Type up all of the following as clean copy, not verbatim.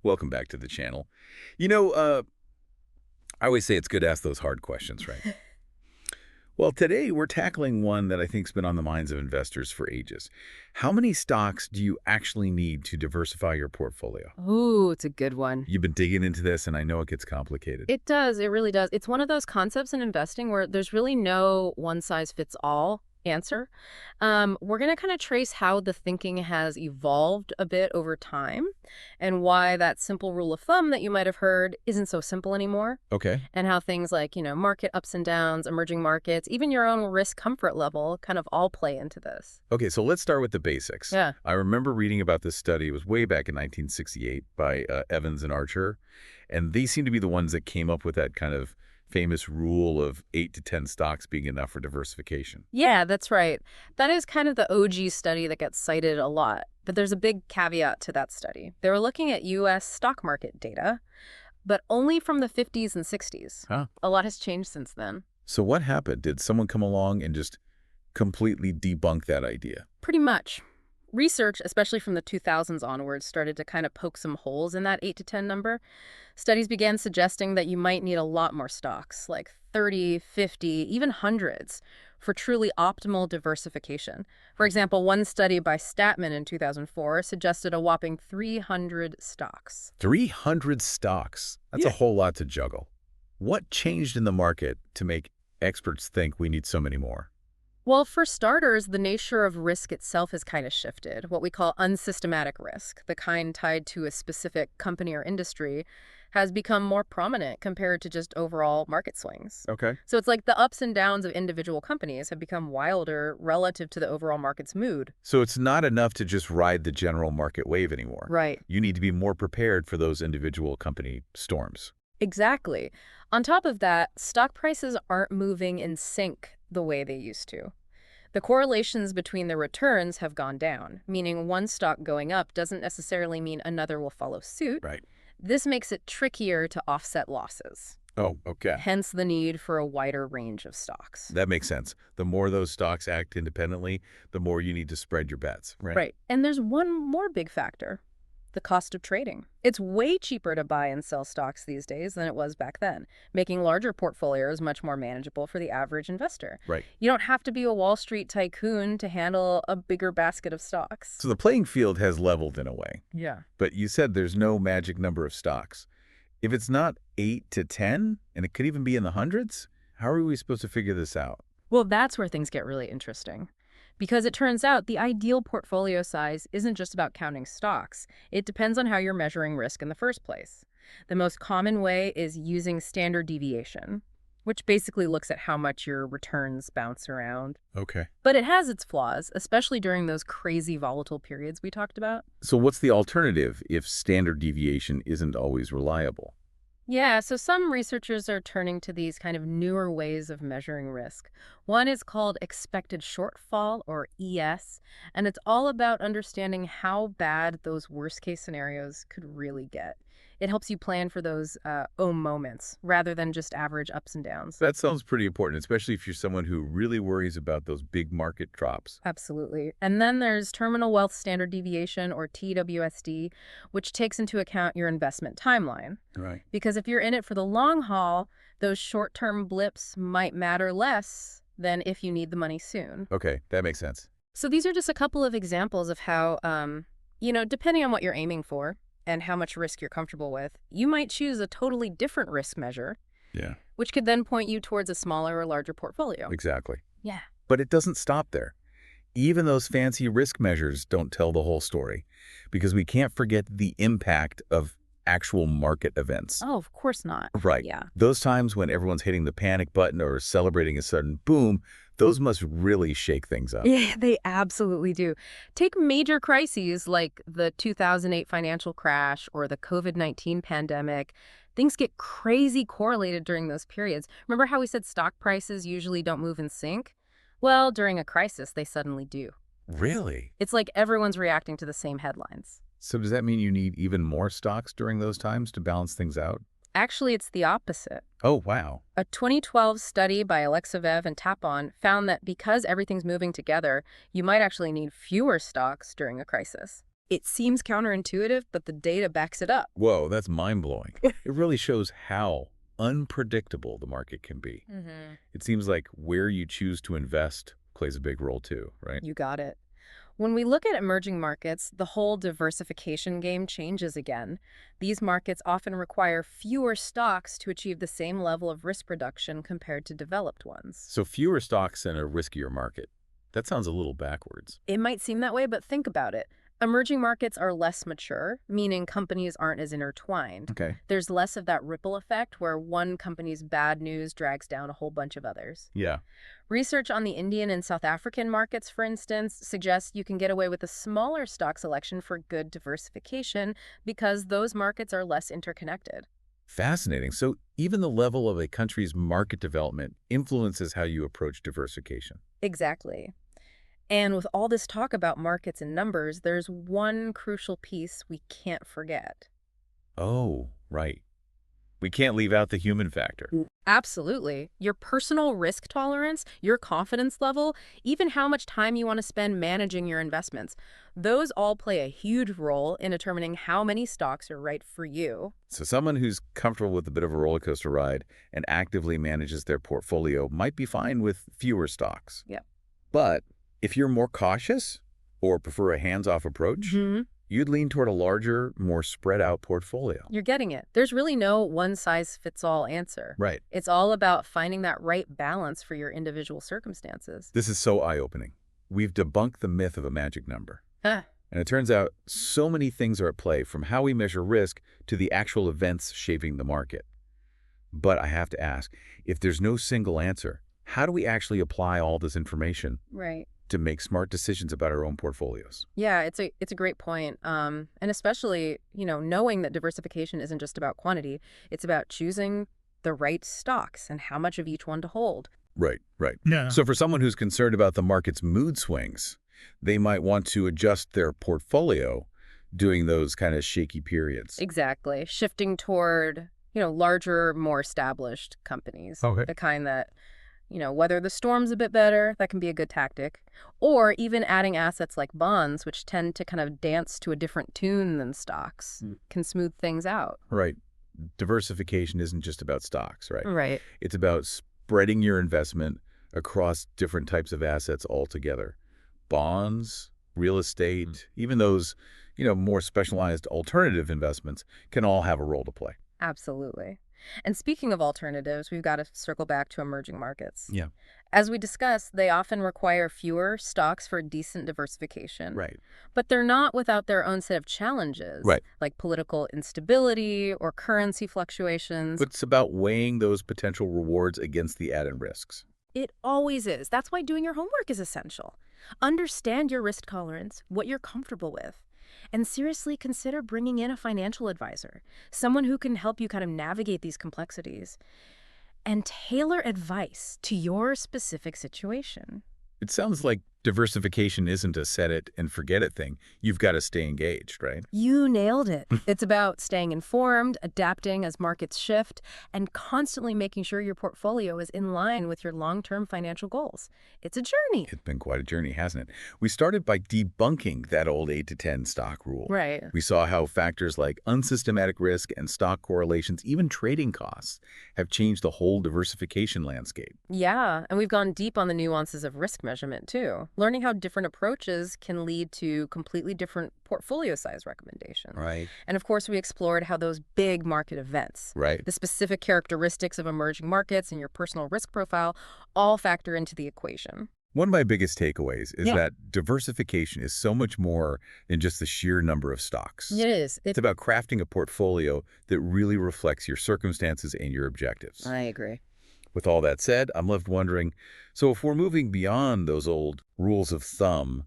Welcome back to the channel. I always say it's good to ask those hard questions, right? Well, today we're tackling one that I think's been on the minds of investors for ages. How many stocks do you actually need to diversify your portfolio? Ooh, it's a good one. You've been digging into this, and I know it gets complicated. It does. It really does. It's one of those concepts in investing where there's really no one-size-fits-all answer. We're going to kind of trace how the thinking has evolved a bit over time and why that simple rule of thumb that you might have heard isn't so simple anymore, Okay. and how things like, market ups and downs, emerging markets, even your own risk comfort level kind of all play into this. Okay, so let's start with the basics. Yeah. I remember reading about this study. It was way back in 1968 by Evans and Archer, and they seem to be the ones that came up with that kind of famous rule of 8 to 10 stocks being enough for diversification. Yeah, that's right. That is kind of the OG study that gets cited a lot. But there's a big caveat to that study. They were looking at U.S. stock market data, but only from the 50s and 60s. Huh? A lot has changed since then. So what happened? Did someone come along and just completely debunk that idea? Pretty much. Research, especially from the 2000s onwards, started to kind of poke some holes in that 8 to 10 number. Studies began suggesting that you might need a lot more stocks, like 30, 50, even hundreds, for truly optimal diversification. For example, one study by Statman in 2004 suggested a whopping 300 stocks. 300 stocks. That's a whole lot to juggle. What changed in the market to make experts think we need so many more? Well, for starters, the nature of risk itself has kind of shifted. What we call unsystematic risk, the kind tied to a specific company or industry, has become more prominent compared to just overall market swings. Okay. So it's like the ups and downs of individual companies have become wilder relative to the overall market's mood. So it's not enough to just ride the general market wave anymore. Right. You need to be more prepared for those individual company storms. Exactly. On top of that, stock prices aren't moving in sync the way they used to. The correlations between the returns have gone down, meaning one stock going up doesn't necessarily mean another will follow suit. Right. This makes it trickier to offset losses, Oh, okay. hence the need for a wider range of stocks. That makes sense. The more those stocks act independently, the more you need to spread your bets, right? Right. And there's one more big factor: the cost of trading. It's way cheaper to buy and sell stocks these days than it was back then, making larger portfolios much more manageable for the average investor. Right. You don't have to be a Wall Street tycoon to handle a bigger basket of stocks. So the playing field has leveled in a way. Yeah. But you said there's no magic number of stocks. If it's not 8 to 10, and it could even be in the hundreds, how are we supposed to figure this out? Well, that's where things get really interesting. Because it turns out the ideal portfolio size isn't just about counting stocks. It depends on how you're measuring risk in the first place. The most common way is using standard deviation, which basically looks at how much your returns bounce around. Okay. But it has its flaws, especially during those crazy volatile periods we talked about. So what's the alternative if standard deviation isn't always reliable? Yeah, so some researchers are turning to these kind of newer ways of measuring risk. One is called expected shortfall, or ES, and it's all about understanding how bad those worst case scenarios could really get. It helps you plan for those moments rather than just average ups and downs. That sounds pretty important, especially if you're someone who really worries about those big market drops. Absolutely. And then there's terminal wealth standard deviation, or TWSD, which takes into account your investment timeline. Right. Because if you're in it for the long haul, those short-term blips might matter less than if you need the money soon. Okay, that makes sense. So these are just a couple of examples of how, depending on what you're aiming for and how much risk you're comfortable with, you might choose a totally different risk measure, Yeah, which could then point you towards a smaller or larger portfolio. exactly. Yeah. But it doesn't stop there. Even those fancy risk measures don't tell the whole story, because we can't forget the impact of actual market events. Oh, of course not. Right. Yeah. Those times when everyone's hitting the panic button or celebrating a sudden boom, those must really shake things up. Yeah, they absolutely do. Take major crises like the 2008 financial crash or the COVID-19 pandemic. Things get crazy correlated during those periods. Remember how we said stock prices usually don't move in sync? Well, during a crisis, they suddenly do. Really? It's like everyone's reacting to the same headlines. So does that mean you need even more stocks during those times to balance things out? Actually, it's the opposite. Oh, wow. A 2012 study by Alexeyev and Tapon found that because everything's moving together, you might actually need fewer stocks during a crisis. It seems counterintuitive, but the data backs it up. Whoa, that's mind-blowing. It really shows how unpredictable the market can be. It seems like where you choose to invest plays a big role too, right? You got it. When we look at emerging markets, the whole diversification game changes again. These markets often require fewer stocks to achieve the same level of risk reduction compared to developed ones. So fewer stocks in a riskier market. That sounds a little backwards. It might seem that way, but think about it. Emerging markets are less mature, meaning companies aren't as intertwined. Okay. There's less of that ripple effect where one company's bad news drags down a whole bunch of others. Yeah. Research on the Indian and South African markets, for instance, suggests you can get away with a smaller stock selection for good diversification because those markets are less interconnected. Fascinating. So even the level of a country's market development influences how you approach diversification. Exactly. And with all this talk about markets and numbers, there's one crucial piece we can't forget. Oh, right. We can't leave out the human factor. Absolutely. Your personal risk tolerance, your confidence level, even how much time you want to spend managing your investments. Those all play a huge role in determining how many stocks are right for you. So someone who's comfortable with a bit of a roller coaster ride and actively manages their portfolio might be fine with fewer stocks. Yep. But if you're more cautious or prefer a hands-off approach, you'd lean toward a larger, more spread-out portfolio. You're getting it. There's really no one-size-fits-all answer. Right. It's all about finding that right balance for your individual circumstances. This is so eye-opening. We've debunked the myth of a magic number. Huh. And it turns out so many things are at play, from how we measure risk to the actual events shaping the market. But I have to ask, if there's no single answer, how do we actually apply all this information Right. to make smart decisions about our own portfolios? Yeah, it's a great point. And especially, knowing that diversification isn't just about quantity, it's about choosing the right stocks and how much of each one to hold. Right, right. Yeah. So for someone who's concerned about the market's mood swings, they might want to adjust their portfolio during those kind of shaky periods. Exactly. Shifting toward, larger, more established companies. Okay. The kind that, weather the storms a bit better, that can be a good tactic. Or even adding assets like bonds, which tend to kind of dance to a different tune than stocks, can smooth things out. Right. Diversification isn't just about stocks, right? Right. It's about spreading your investment across different types of assets altogether. Bonds, real estate, even those, more specialized alternative investments can all have a role to play. Absolutely. And speaking of alternatives, we've got to circle back to emerging markets. Yeah. As we discussed, they often require fewer stocks for decent diversification. Right. But they're not without their own set of challenges, Right. like political instability or currency fluctuations. But it's about weighing those potential rewards against the added risks. It always is. That's why doing your homework is essential. Understand your risk tolerance, what you're comfortable with, and seriously consider bringing in a financial advisor, someone who can help you kind of navigate these complexities and tailor advice to your specific situation. It sounds like diversification isn't a set it and forget it thing. You've got to stay engaged, right? You nailed it. It's about staying informed, adapting as markets shift, and constantly making sure your portfolio is in line with your long-term financial goals. It's a journey. It's been quite a journey, hasn't it? We started by debunking that old 8 to 10 stock rule. Right. We saw how factors like unsystematic risk and stock correlations, even trading costs, have changed the whole diversification landscape. Yeah, and we've gone deep on the nuances of risk measurement, too. Learning how different approaches can lead to completely different portfolio size recommendations. Right. And of course, we explored how those big market events, Right. the specific characteristics of emerging markets and your personal risk profile all factor into the equation. One of my biggest takeaways is Yeah. that diversification is so much more than just the sheer number of stocks. It is. It's about crafting a portfolio that really reflects your circumstances and your objectives. I agree. With all that said, I'm left wondering, so if we're moving beyond those old rules of thumb,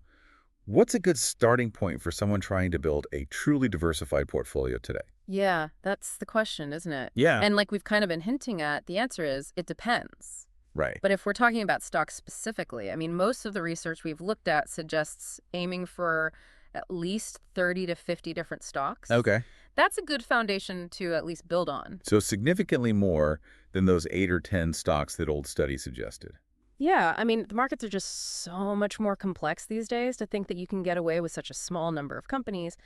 what's a good starting point for someone trying to build a truly diversified portfolio today? Yeah, that's the question, isn't it? Yeah. And like we've kind of been hinting at, the answer is it depends. Right. But if we're talking about stocks specifically, I mean, most of the research we've looked at suggests aiming for at least 30 to 50 different stocks. Okay. That's a good foundation to at least build on. So significantly more than those 8 or 10 stocks that old studies suggested. Yeah, I mean, the markets are just so much more complex these days to think that you can get away with such a small number of companies.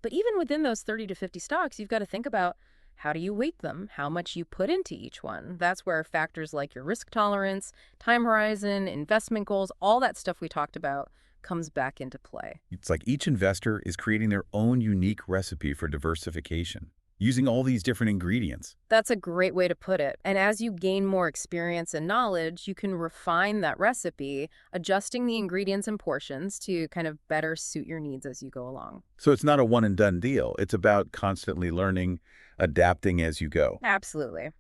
But even within those 30 to 50 stocks, you've got to think about how do you weight them, how much you put into each one. That's where factors like your risk tolerance, time horizon, investment goals, all that stuff we talked about comes back into play. It's like each investor is creating their own unique recipe for diversification, using all these different ingredients. That's a great way to put it. And as you gain more experience and knowledge, you can refine that recipe, adjusting the ingredients and portions to kind of better suit your needs as you go along. So it's not a one and done deal. It's about constantly learning, adapting as you go. Absolutely.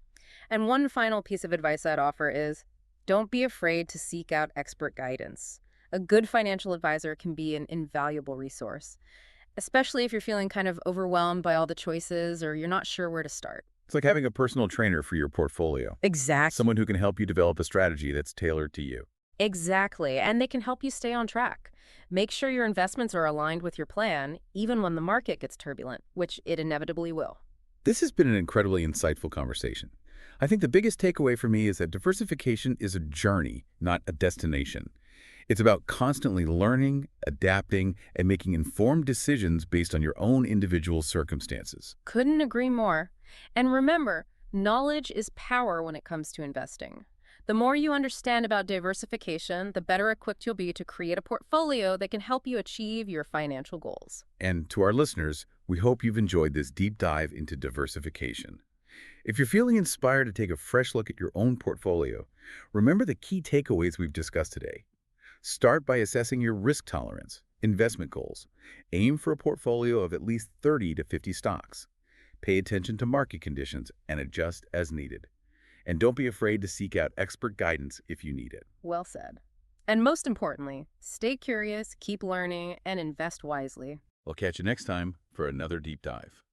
And one final piece of advice I'd offer is don't be afraid to seek out expert guidance. A good financial advisor can be an invaluable resource, especially if you're feeling kind of overwhelmed by all the choices or you're not sure where to start. It's like having a personal trainer for your portfolio, Exactly. someone who can help you develop a strategy that's tailored to you. Exactly. And they can help you stay on track. Make sure your investments are aligned with your plan, even when the market gets turbulent, which it inevitably will. This has been an incredibly insightful conversation. I think the biggest takeaway for me is that diversification is a journey, not a destination. It's about constantly learning, adapting, and making informed decisions based on your own individual circumstances. Couldn't agree more. And remember, knowledge is power when it comes to investing. The more you understand about diversification, the better equipped you'll be to create a portfolio that can help you achieve your financial goals. And to our listeners, we hope you've enjoyed this deep dive into diversification. If you're feeling inspired to take a fresh look at your own portfolio, remember the key takeaways we've discussed today. Start by assessing your risk tolerance, investment goals. Aim for a portfolio of at least 30 to 50 stocks. Pay attention to market conditions and adjust as needed. And don't be afraid to seek out expert guidance if you need it. Well said. And most importantly, stay curious, keep learning, and invest wisely. We'll catch you next time for another deep dive.